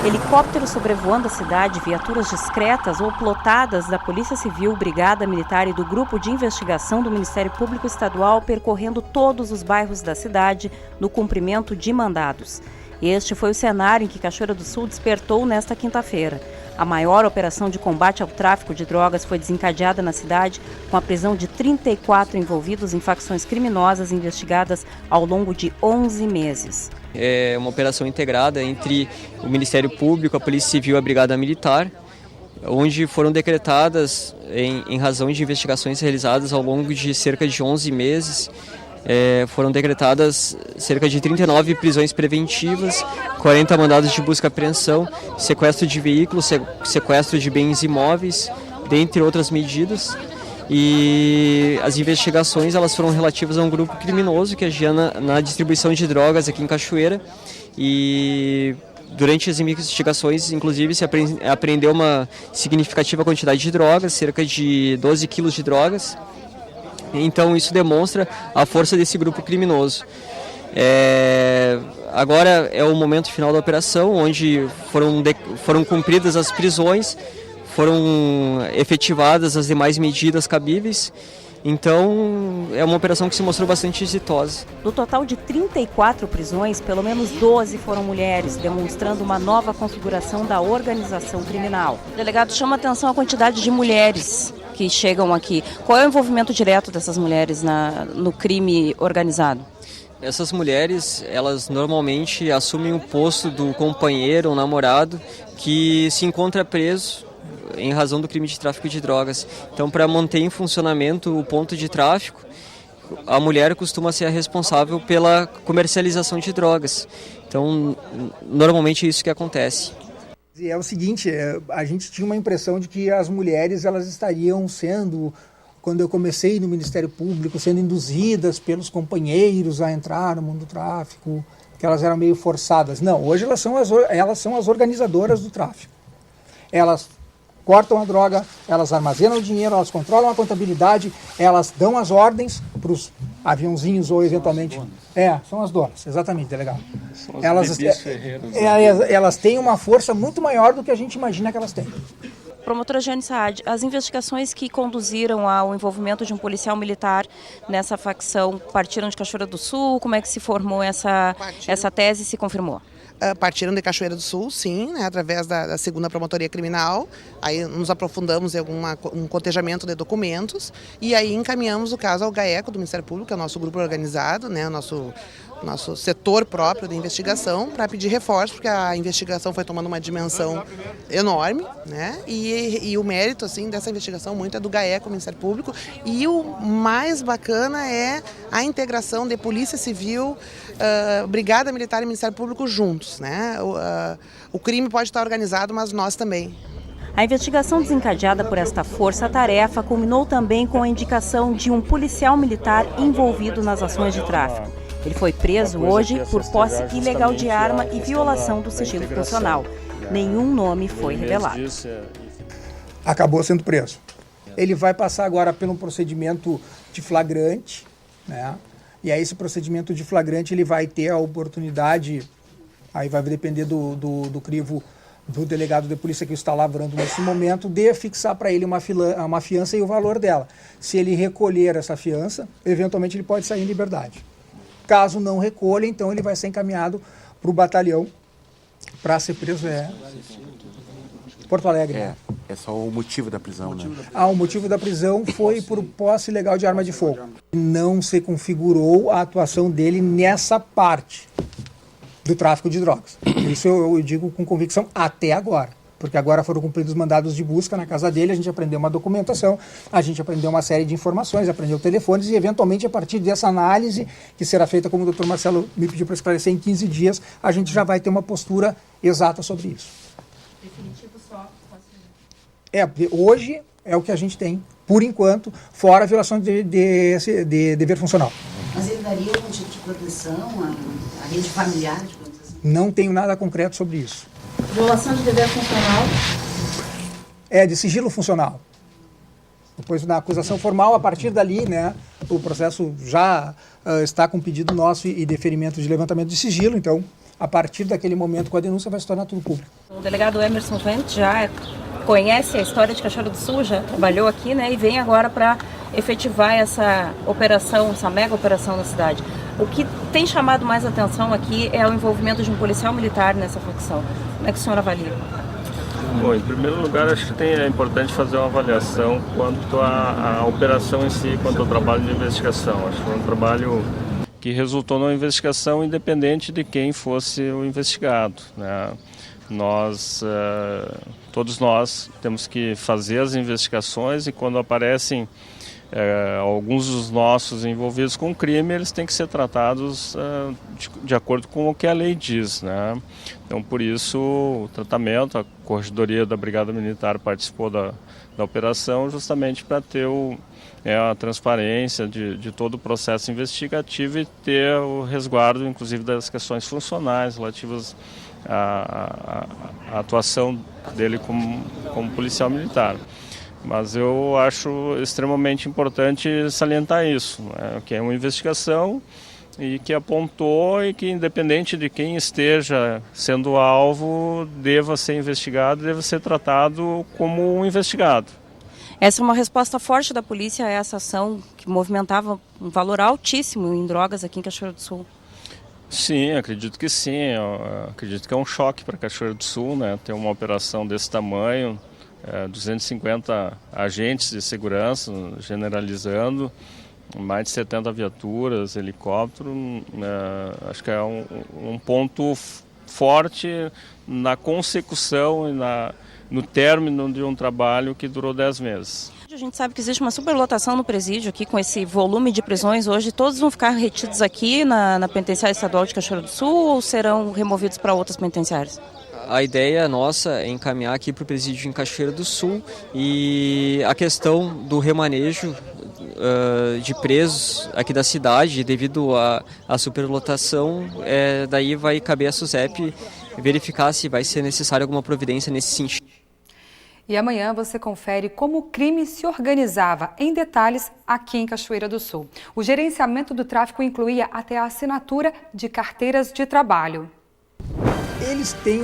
Helicópteros sobrevoando a cidade, viaturas discretas ou plotadas da Polícia Civil, Brigada Militar e do Grupo de Investigação do Ministério Público Estadual percorrendo todos os bairros da cidade no cumprimento de mandados. Este foi o cenário em que Cachoeira do Sul despertou nesta quinta-feira. A maior operação de combate ao tráfico de drogas foi desencadeada na cidade com a prisão de 34 envolvidos em facções criminosas investigadas ao longo de 11 meses. É uma operação integrada entre o Ministério Público, a Polícia Civil e a Brigada Militar, onde foram decretadas, em razão de investigações realizadas ao longo de cerca de 11 meses, foram decretadas cerca de 39 prisões preventivas, 40 mandados de busca e apreensão, sequestro de veículos, sequestro de bens imóveis, dentre outras medidas. E as investigações elas foram relativas a um grupo criminoso que agia na distribuição de drogas aqui em Cachoeira. E durante as investigações, inclusive, se apreendeu uma significativa quantidade de drogas, cerca de 12 quilos de drogas. Então isso demonstra a força desse grupo criminoso. Agora é o momento final da operação, onde foram cumpridas as prisões, foram efetivadas as demais medidas cabíveis. Então é uma operação que se mostrou bastante exitosa. Do total de 34 prisões, pelo menos 12 foram mulheres, demonstrando uma nova configuração da organização criminal. O delegado chama atenção a quantidade de mulheres que chegam aqui. Qual é o envolvimento direto dessas mulheres no crime organizado? Essas mulheres, elas normalmente assumem o posto do companheiro ou namorado que se encontra preso em razão do crime de tráfico de drogas. Então, para manter em funcionamento o ponto de tráfico, a mulher costuma ser a responsável pela comercialização de drogas. Então, normalmente é isso que acontece. É o seguinte, a gente tinha uma impressão de que as mulheres elas estariam sendo, quando eu comecei no Ministério Público, sendo induzidas pelos companheiros a entrar no mundo do tráfico, que elas eram meio forçadas. Não, hoje elas são as organizadoras do tráfico. Elas cortam a droga, elas armazenam o dinheiro, elas controlam a contabilidade, elas dão as ordens para os aviãozinhos ou eventualmente... são as donas, exatamente, delegado. São as bebês ferreiras. Elas têm uma força muito maior do que a gente imagina que elas têm. Promotora Jane Saad, as investigações que conduziram ao envolvimento de um policial militar nessa facção partiram de Cachoeira do Sul? Como é que se formou essa tese e se confirmou? Partiram de Cachoeira do Sul, sim, né, através da 2ª Promotoria Criminal. Aí nos aprofundamos em um cotejamento de documentos e aí encaminhamos o caso ao GAECO do Ministério Público, que é o nosso grupo organizado, né, o nosso setor próprio de investigação, para pedir reforço, porque a investigação foi tomando uma dimensão enorme, né? E o mérito assim, dessa investigação muito é do GAECO, Ministério Público, e o mais bacana é a integração de Polícia Civil, Brigada Militar e Ministério Público juntos, né? O crime pode estar organizado, mas nós também. A investigação desencadeada por esta força-tarefa culminou também com a indicação de um policial militar envolvido nas ações de tráfico. Ele foi preso hoje por posse ilegal de arma e violação do sigilo profissional. Nenhum nome foi revelado. Acabou sendo preso. Ele vai passar agora por um procedimento de flagrante, né? E aí esse procedimento de flagrante ele vai ter a oportunidade, aí vai depender do crivo do delegado de polícia que está lavrando nesse momento, de fixar para ele uma fiança e o valor dela. Se ele recolher essa fiança, eventualmente ele pode sair em liberdade. Caso não recolha, então ele vai ser encaminhado para o batalhão para ser preso. Porto Alegre. É só o motivo da prisão, né? O motivo da prisão foi por posse ilegal de arma de fogo. Não se configurou a atuação dele nessa parte do tráfico de drogas. Isso eu digo com convicção até agora. Porque agora foram cumpridos os mandados de busca na casa dele, a gente aprendeu uma documentação, a gente aprendeu uma série de informações, aprendeu telefones e, eventualmente, a partir dessa análise, que será feita, como o doutor Marcelo me pediu para esclarecer, em 15 dias, a gente já vai ter uma postura exata sobre isso. Definitivo só? Hoje é o que a gente tem, por enquanto, fora a violação de dever funcional. Mas ele daria algum tipo de proteção à rede familiar, digamos assim? Não tenho nada concreto sobre isso. Violação de dever funcional? De sigilo funcional. Depois, na acusação formal, a partir dali, né, o processo já está com pedido nosso e deferimento de levantamento de sigilo, então, a partir daquele momento com a denúncia vai se tornar tudo público. O delegado Emerson Fuentes já conhece a história de Cachoeira do Sul, já trabalhou aqui, né, e vem agora para efetivar essa operação, essa mega operação na cidade. O que tem chamado mais atenção aqui é o envolvimento de um policial militar nessa facção. Como é que o senhor avalia? Bom, em primeiro lugar, acho que é importante fazer uma avaliação quanto à operação em si, quanto ao trabalho de investigação. Acho que foi um trabalho que resultou numa investigação independente de quem fosse o investigado, né? Todos nós temos que fazer as investigações e quando aparecem alguns dos nossos envolvidos com crime, eles têm que ser tratados de acordo com o que a lei diz, né? Então, por isso, o tratamento, a Corregedoria da Brigada Militar participou da operação justamente para ter a transparência de todo o processo investigativo e ter o resguardo, inclusive, das questões funcionais relativas à atuação dele como policial militar. Mas eu acho extremamente importante salientar isso, né? Que é uma investigação e que apontou e que, independente de quem esteja sendo alvo, deva ser investigado, deva ser tratado como um investigado. Essa é uma resposta forte da polícia a essa ação que movimentava um valor altíssimo em drogas aqui em Cachoeira do Sul. Sim, acredito que sim. Eu acredito que é um choque para Cachoeira do Sul, né? Ter uma operação desse tamanho. 250 agentes de segurança, generalizando, mais de 70 viaturas, helicóptero, acho que é um ponto forte na consecução e no término de um trabalho que durou 10 meses. A gente sabe que existe uma superlotação no presídio aqui com esse volume de prisões hoje. Todos vão ficar retidos aqui na penitenciária estadual de Cachoeira do Sul ou serão removidos para outras penitenciárias? A ideia nossa é encaminhar aqui para o presídio em Cachoeira do Sul e a questão do remanejo de presos aqui da cidade devido à superlotação, daí vai caber a SUSEP verificar se vai ser necessária alguma providência nesse sentido. E amanhã você confere como o crime se organizava em detalhes aqui em Cachoeira do Sul. O gerenciamento do tráfico incluía até a assinatura de carteiras de trabalho. Eles têm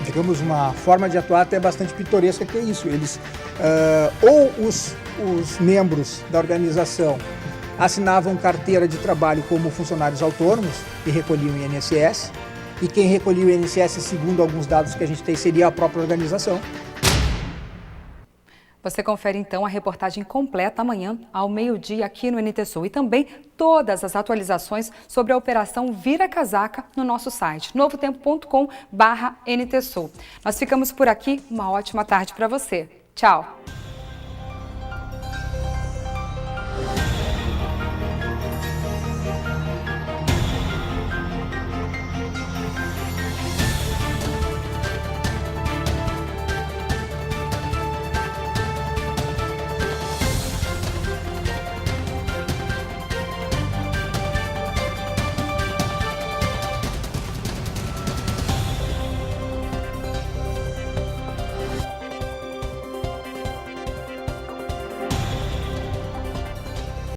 digamos, uma forma de atuar até bastante pitoresca, que é isso. Eles, ou os membros da organização assinavam carteira de trabalho como funcionários autônomos e recolhiam o INSS, e quem recolhia o INSS, segundo alguns dados que a gente tem, seria a própria organização. Você confere então a reportagem completa amanhã ao meio-dia aqui no NT Sul e também todas as atualizações sobre a operação Vira Casaca no nosso site novotempo.com/NT Sul. Nós ficamos por aqui, uma ótima tarde para você. Tchau!